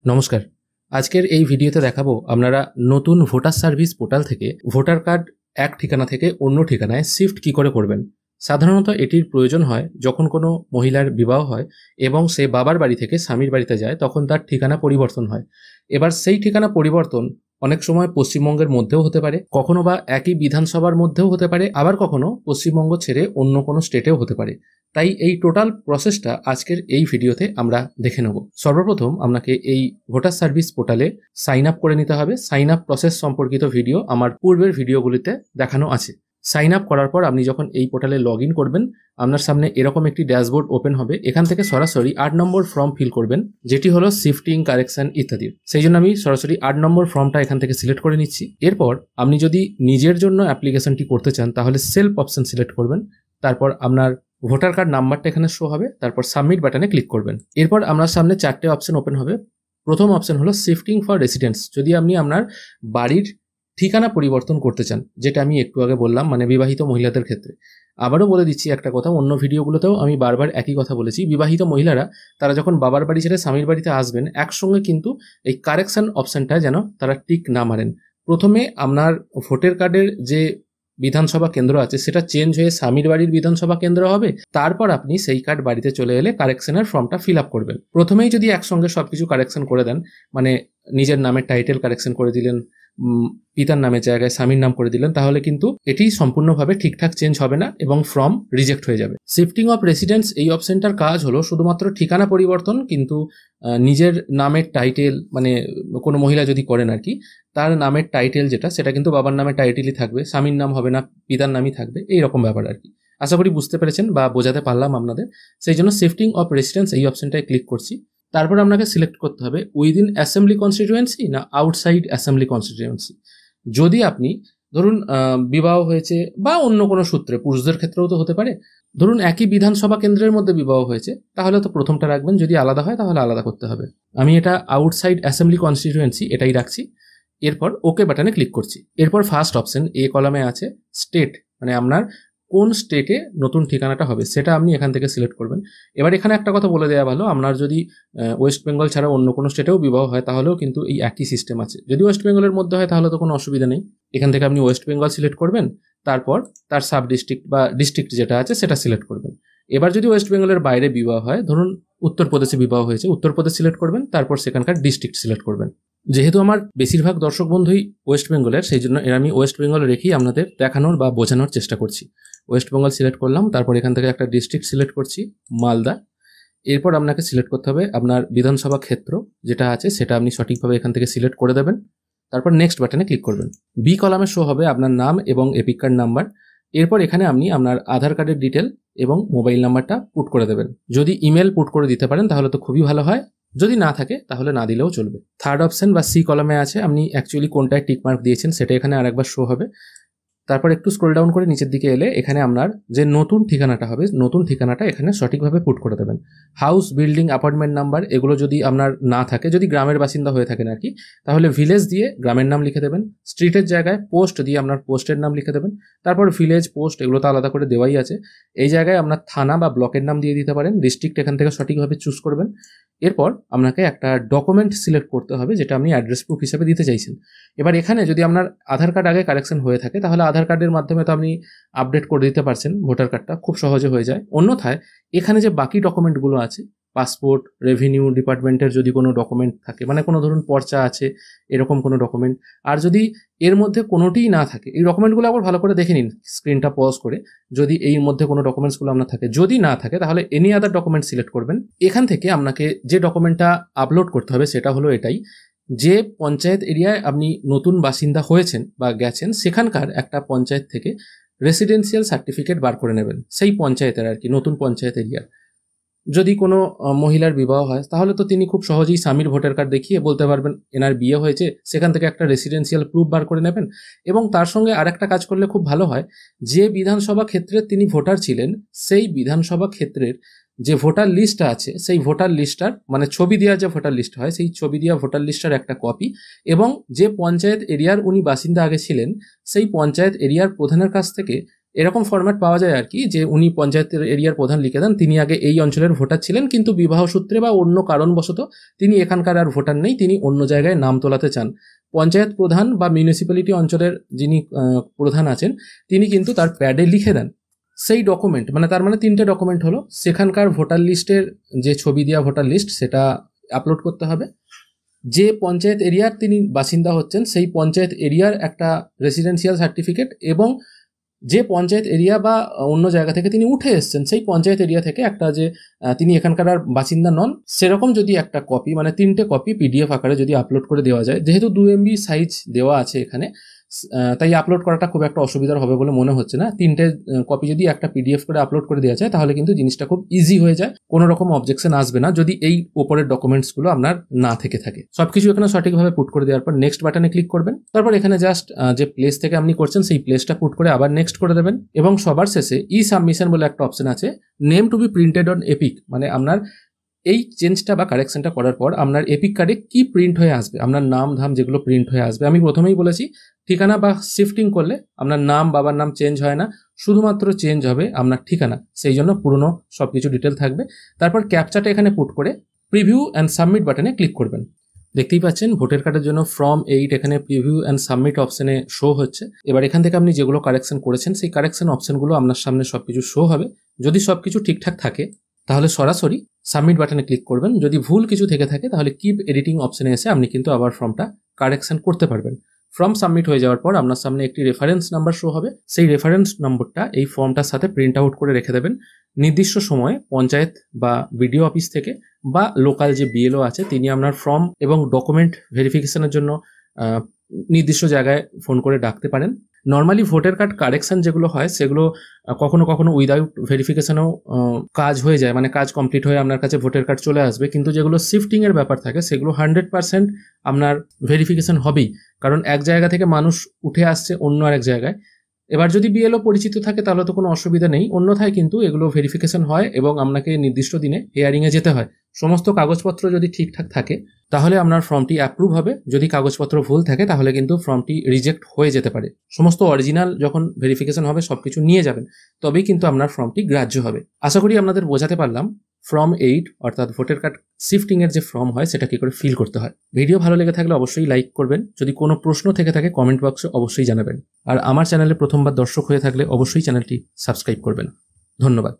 নমস্কার। আজকের এই ভিডিওতে দেখাবো আপনারা নতুন ভোটার সার্ভিস পোর্টাল থেকে ভোটার কার্ড এক ঠিকানা থেকে অন্য ঠিকানায় শিফট কি করে করবেন। সাধারণত এটির প্রয়োজন হয় যখন কোনো মহিলার বিবাহ হয় এবং সে বাবার বাড়ি থেকে স্বামীর বাড়িতে যায়, তখন তার ঠিকানা পরিবর্তন হয়। এবার সেই ঠিকানা পরিবর্তন অনেক সময় পশ্চিমবঙ্গের মধ্যেও হতে পারে, কখনো বা একই বিধানসভার মধ্যেও হতে পারে, আবার কখনো পশ্চিমবঙ্গ ছেড়ে অন্য কোনো স্টেটেও হতে পারে। তাই এই টোটাল প্রসেসটা আজকের এই ভিডিওতে আমরা দেখে নেব। সর্বপ্রথম আপনাকে এই ভোটার সার্ভিস পোর্টালে সাইন আপ করে নিতে হবে। সাইন আপ প্রসেস সম্পর্কিত ভিডিও আমার পূর্বের ভিডিওগুলিতে দেখানো আছে। সাইন আপ করার পর আপনি যখন এই পোর্টালে লগ ইন করবেন, আপনার সামনে এরকম একটি ড্যাশবোর্ড ওপেন হবে। এখান থেকে সরাসরি 8 নম্বর ফর্ম ফিল করবেন, যেটি হলো শিফটিং, কারেকশন ইত্যাদি। সেই জন্য আমি সরাসরি 8 নম্বর ফর্মটা এখান থেকে সিলেক্ট করে নিচ্ছি। এরপর আপনি যদি নিজের জন্য অ্যাপ্লিকেশনটি করতে চান তাহলে সেলফ অপশন সিলেক্ট করবেন। তারপর আপনার ভোটার কার্ড নাম্বারটা এখানে শো হবে, তারপর সাবমিট বাটনে ক্লিক করবেন। এরপর আপনার সামনে 4টে অপশন ওপেন হবে। প্রথম অপশন হলো শিফটিং ফর রেসিডেন্টস। যদি আপনি আপনার বাড়ির ঠিকানা পরিবর্তন করতে চান, যেটা আমি একটু আগে বললাম, মানে বিবাহিত মহিলাদের ক্ষেত্রে। আবারও বলে দিচ্ছি একটা কথা, অন্য ভিডিওগুলোতেও আমি বারবার একই কথা বলেছি, বিবাহিত মহিলারা তারা যখন বাবার বাড়ি ছেড়ে স্বামীর বাড়িতে আসবেন, একসঙ্গে কিন্তু এই কারেকশন অপশনটা যেন তারা টিক না মারেন। প্রথমে আপনার ভোটার কার্ডের যে বিধানসভা কেন্দ্র আছে সেটা চেঞ্জ হয়ে স্বামীর বাড়ির বিধানসভা কেন্দ্র হবে। তারপর আপনি সেই কার্ড বাড়িতে চলে এলে কারেকশনের ফর্মটা ফিল আপ করবেন। প্রথমেই যদি একসঙ্গে সবকিছু কারেকশন করে দেন, মানে নিজের নামের টাইটেল কারেকশন করে দিলেন, পিতার নামের জায়গায় স্বামীর নাম করে দিলেন, তাহলে কিন্তু এটি সম্পূর্ণভাবে ঠিকঠাক চেঞ্জ হবে না এবং ফর্ম রিজেক্ট হয়ে যাবে। শিফটিং অফ রেসিডেন্স এই অপশনটার কাজ হলো শুধুমাত্র ঠিকানা পরিবর্তন, কিন্তু নিজের নামের টাইটেল, মানে কোনো মহিলা যদি করেন আর কি, তার নামের টাইটেল যেটা, সেটা কিন্তু বাবার নামের টাইটেলই থাকবে, স্বামীর নাম হবে না, পিতার নামই থাকবে, এইরকম ব্যাপার আর কি। আশা করি বুঝতে পেরেছেন বা বোঝাতে পারলাম আপনাদের। সেই জন্য শিফটিং অফ রেসিডেন্স এই অপশনটায় ক্লিক করছি। তারপর আপনাকে সিলেক্ট করতে হবে উইদিন অ্যাসেম্বলি কনস্টিটিউয়েন্সি না আউটসাইড অ্যাসেম্বলি কনস্টিটিউয়েন্সি। যদি আপনি ধরুন বিবাহ হয়েছে বা অন্য কোনো সূত্রে, পুরুষদের ক্ষেত্রেও তো হতে পারে, ধরুন একই বিধানসভা কেন্দ্রের মধ্যে বিবাহ হয়েছে, তাহলে তো প্রথমটা রাখবেন, যদি আলাদা হয় তাহলে আলাদা করতে হবে। আমি এটা আউটসাইড অ্যাসেম্বলি কনস্টিটিউয়েন্সি এটাই রাখছি। এরপর ওকে বাটনে ক্লিক করছি। এরপর ফার্স্ট অপশন এ কলামে আছে স্টেট, মানে আপনার কোন স্টেটে নতুন ঠিকানাটা হবে সেটা আপনি এখান থেকে সিলেক্ট করবেন। এবার এখানে একটা কথা বলে দেওয়া ভালো, আপনার যদি ওয়েস্ট বেঙ্গল ছাড়া অন্য কোনো স্টেটেও বিবাহ হয় তাহলেও কিন্তু এই একই সিস্টেম আছে। যদি ওয়েস্ট বেঙ্গলের মধ্যে হয় তাহলে তো কোনো অসুবিধা নেই। এখান থেকে আপনি ওয়েস্ট বেঙ্গল সিলেক্ট করবেন, তারপর তার সাব ডিস্ট্রিক্ট বা ডিস্ট্রিক্ট যেটা আছে সেটা সিলেক্ট করবেন। এবার যদি ওয়েস্ট বেঙ্গলের বাইরে বিবাহ হয়, ধরুন উত্তরপ্রদেশে বিবাহ হয়েছে, উত্তরপ্রদেশ সিলেক্ট করবেন, তারপর সেখানকার ডিস্ট্রিক্ট সিলেক্ট করবেন। যেহেতু আমার বেশিরভাগ দর্শক বন্ধুই ওয়েস্ট বেঙ্গলের, সেই জন্য আমি ওয়েস্ট বেঙ্গল রেখেই আপনাদের দেখানোর বা বোঝানোর চেষ্টা করছি। ওয়েস্ট বেঙ্গল সিলেক্ট করলাম, তারপর এখান থেকে একটা ডিস্ট্রিক্ট সিলেক্ট করছি, মালদা। এরপর আপনাকে সিলেক্ট করতে হবে আপনার বিধানসভা ক্ষেত্র যেটা আছে সেটা আপনি সঠিকভাবে এখান থেকে সিলেক্ট করে দেবেন। তারপর নেক্সট বাটনে ক্লিক করবেন। বি কলামে শো হবে আপনার নাম এবং এপিক কার্ড নাম্বার। এরপর এখানে আপনি আপনার আধার কার্ডের ডিটেল এবং মোবাইল নাম্বারটা পুট করে দেবেন। যদি ইমেল পুট করে দিতে পারেন তাহলে তো খুবই ভালো হয়, যদি না থাকে তাহলে না দিলেও চলবে। থার্ড অপশন বা সি কলামে আছে আপনি অ্যাকচুয়ালি কোনটায় টিকমার্ক দিয়েছেন সেটা এখানে আরেকবার শো হবে। তারপর একটু স্ক্রল ডাউন করে নিচের দিকে এলে এখানে আপনার যে নতুন ঠিকানাটা হবে, নতুন ঠিকানাটা এখানে সঠিকভাবে পুট করে দেবেন। হাউস, বিল্ডিং, অ্যাপার্টমেন্ট নাম্বার এগুলো যদি আপনার না থাকে, যদি গ্রামের বাসিন্দা হয়ে থাকেন আর কি, তাহলে ভিলেজ দিয়ে গ্রামের নাম লিখে দেবেন। স্ট্রিটের জায়গায় পোস্ট দিয়ে আপনার পোস্টের নাম লিখে দেবেন। তারপর ভিলেজ, পোস্ট এগুলো তো আলাদা করে দেওয়াই আছে। এই জায়গায় আপনার থানা বা ব্লকের নাম দিয়ে দিতে পারেন। ডিস্ট্রিক্ট এখান থেকে সঠিকভাবে চুজ করবেন। এরপর আপনাকে একটা ডকুমেন্ট সিলেক্ট করতে হবে যেটা আপনি অ্যাড্রেস প্রুফ হিসেবে দিতে চাইছেন। এবার এখানে যদি আপনার আধার কার্ড আগে কারেকশন হয়ে থাকে তাহলে আধার কার্ডের মাধ্যমে তো আপনি আপডেট করে দিতে পারছেন, ভোটার কার্ডটা খুব সহজে হয়ে যায়। অন্যথায় এখানে যে বাকি ডকুমেন্টগুলো আছে, পাসপোর্ট, রেভিনিউ ডিপার্টমেন্টের যদি কোনো ডকুমেন্ট থাকে, মানে কোনো ধরুন পর্চা আছে এরকম কোনো ডকুমেন্ট, আর যদি এর মধ্যে কোনোটিই না থাকে, এই ডকুমেন্টগুলো আবার ভালো করে দেখে নিন স্ক্রিনটা পজ করে, যদি এর মধ্যে কোনো ডকুমেন্টসগুলো আপনার থাকে। যদি না থাকে তাহলে এনি আদার ডকুমেন্ট সিলেক্ট করবেন। এখান থেকে আপনাকে যে ডকুমেন্টটা আপলোড করতে হবে সেটা হলো এটাই, যে পঞ্চায়েত এরিয়ায় আপনি নতুন বাসিন্দা হয়েছেন বা গেছেন সেখানকার একটা পঞ্চায়েত থেকে রেসিডেন্সিয়াল সার্টিফিকেট বার করে নেবেন, সেই পঞ্চায়েতের আর কি, নতুন পঞ্চায়েত এরিয়ার। যদি কোনো মহিলার বিবাহ হয় তাহলে তো তিনি খুব সহজেই স্বামীর ভোটার কার্ড দেখিয়ে বলতে পারবেন এনার বিয়ে হয়েছে, সেখান থেকে একটা রেসিডেন্সিয়াল প্রুফ বার করে নেবেন। এবং তার সঙ্গে আরেকটা কাজ করলে খুব ভালো হয়, যে বিধানসভা ক্ষেত্রে তিনি ভোটার ছিলেন সেই বিধানসভা ক্ষেত্রের যে ভোটার লিস্ট আছে সেই ভোটার লিস্টটার, মানে ছবি দেওয়া যে ভোটার লিস্ট হয় সেই ছবি দেওয়া ভোটার লিস্টার একটা কপি, এবং যে পঞ্চায়েত এরিয়ার উনি বাসিন্দা আগে ছিলেন সেই পঞ্চায়েত এরিয়ার প্রধানের কাছ থেকে এরকম ফরম্যাট পাওয়া যায় আর কি, যে উনি পঞ্চায়েতের এরিয়ার প্রধান লিখে দেন তিনি আগে এই অঞ্চলের ভোটার ছিলেন, কিন্তু বিবাহ সূত্রে বা অন্য কারণবশত তিনি এখানকার আর ভোটার নেই, তিনি অন্য জায়গায় নাম তোলাতে চান। পঞ্চায়েত প্রধান বা মিউনিসিপ্যালিটি অঞ্চলের যিনি প্রধান আছেন তিনি কিন্তু তার প্যাডে লিখে দেন সেই ডকুমেন্ট, মানে তার মানে 3টে ডকুমেন্ট হলো, সেখানকার ভোটার লিস্টের যে ছবি দেওয়া ভোটার লিস্ট সেটা আপলোড করতে হবে, যে পঞ্চায়েত এরিয়ার তিনি বাসিন্দা হচ্ছেন সেই পঞ্চায়েত এরিয়ার একটা রেসিডেন্সিয়াল সার্টিফিকেট, এবং যে পঞ্চায়েত এরিয়া বা অন্য জায়গা থেকে তিনি উঠে এসছেন সেই পঞ্চায়েত এরিয়া থেকে একটা যে তিনি এখানকার আর বাসিন্দা নন সেরকম যদি একটা কপি, মানে 3টে কপি পিডিএফ আকারে যদি আপলোড করে দেওয়া যায়, যেহেতু 2 MB সাইজ দেওয়া আছে এখানে, তাই আপলোড করাটা খুব একটা অসুবিধার হবে বলে মনে হচ্ছে না। 3টে কপি যদি একটা পিডিএফ করে আপলোড করে দেওয়া যায় তাহলে কিন্তু জিনিসটা খুব ইজি হয়ে যায়, কোনো রকম অবজেকশন আসবে না যদি এই ওপরের ডকুমেন্টসগুলো আপনার না থেকে থাকে। সবকিছু এখানে সঠিকভাবে পুট করে দেওয়ার পর নেক্সট বাটনে ক্লিক করবেন, তারপর এখানে জাস্ট যে প্লেস থেকে আপনি করছেন সেই প্লেসটা পুট করে আবার নেক্সট করে দেবেন, এবং সবার শেষে ই সাবমিশন বলে একটা অপশন আছে, name to be printed on EPIC, মানে আপনার এই চেঞ্জটা বা কারেকশনটা করার পর আপনার এপিক কার্ডে কি প্রিন্ট হয়ে আসবে, আপনার নাম ধাম যেগুলো প্রিন্ট হয়ে আসবে। আমি প্রথমেই বলেছি ঠিকানা বা শিফটিং করলে আপনার নাম বাবার নাম চেঞ্জ হয় না, শুধুমাত্র চেঞ্জ হবে আপনার ঠিকানা, সেই জন্য পুরনো সব কিছু ডিটেল থাকবে। তারপর ক্যাপচাটা এখানে পুট করে প্রিভিউ অ্যান্ড সাবমিট বাটনে ক্লিক করবেন। দেখতেই পাচ্ছেন ভোটার কার্ডের জন্য ফর্ম 8 এখানে প্রিভিউ অ্যান্ড সাবমিট অপশনে শো হচ্ছে। এবার এখান থেকে আপনি যেগুলো কারেকশন করেছেন সেই কারেকশন অপশনগুলো আপনার সামনে সবকিছু শো হবে। যদি সবকিছু ঠিকঠাক থাকে তাহলে সরাসরি সাবমিট বাটনে ক্লিক করবেন, যদি ভুল কিছু থেকে থাকে তাহলে কিপ এডিটিং অপশনে এসে আপনি কিন্তু আবার ফর্মটা কারেকশন করতে পারবেন। ফর্ম সাবমিট হয়ে যাওয়ার পর আপনার সামনে একটি রেফারেন্স নাম্বার শো হবে, সেই রেফারেন্স নম্বরটা এই ফর্মটার সাথে প্রিন্ট আউট করে রেখে দেবেন। নির্দিষ্ট সময়ে পঞ্চায়েত বা বিডিও অফিস থেকে বা লোকাল যে বিএলও আছে তিনি আপনার ফর্ম এবং ডকুমেন্ট ভেরিফিকেশনের জন্য নির্দিষ্ট জায়গায় ফোন করে ডাকতে পারেন। নর্মালি ভোটার কার্ড কারেকশন যেগুলো হয় সেগুলো কখনো কখনো উইদাউট ভেরিফিকেশনেও কাজ হয়ে যায়, মানে কাজ কমপ্লিট হয়ে আপনার কাছে ভোটার কার্ড চলে আসবে, কিন্তু যেগুলো শিফটিংয়ের ব্যাপার থাকে সেগুলো 100% আপনার ভেরিফিকেশন হবেই, কারণ এক জায়গা থেকে মানুষ উঠে আসছে অন্য আরেক জায়গায়। এবার যদি বিএলও পরিচিত থাকে তাহলে তো কোনো অসুবিধা নেই, অন্যথায় কিন্তু এগুলো ভেরিফিকেশন হয় এবং আপনাকে নির্দিষ্ট দিনে হিয়ারিংয়ে যেতে হয়। সমস্ত কাগজপত্র যদি ঠিকঠাক থাকে তাহলে আপনার ফর্মটি অ্যাপ্রুভ হবে, যদি কাগজপত্র ভুল থাকে তাহলে কিন্তু ফর্মটি রিজেক্ট হয়ে যেতে পারে। সমস্ত অরিজিনাল যখন ভেরিফিকেশন হবে সবকিছু নিয়ে যাবেন, তবেই কিন্তু আপনার ফর্মটি গ্রাহ্য হবে। আশা করি আপনাদের বোঝাতে পারলাম ফর্ম 8 অর্থাৎ ভোটার কার্ড শিফটিংয়ের যে ফর্ম হয় সেটা কী করে ফিল করতে হয়। ভিডিও ভালো লেগে থাকলে অবশ্যই লাইক করবেন, যদি কোনো প্রশ্ন থেকে থাকে কমেন্ট বক্সে অবশ্যই জানাবেন, আর আমার চ্যানেলে প্রথমবার দর্শক হয়ে থাকলে অবশ্যই চ্যানেলটি সাবস্ক্রাইব করবেন। ধন্যবাদ।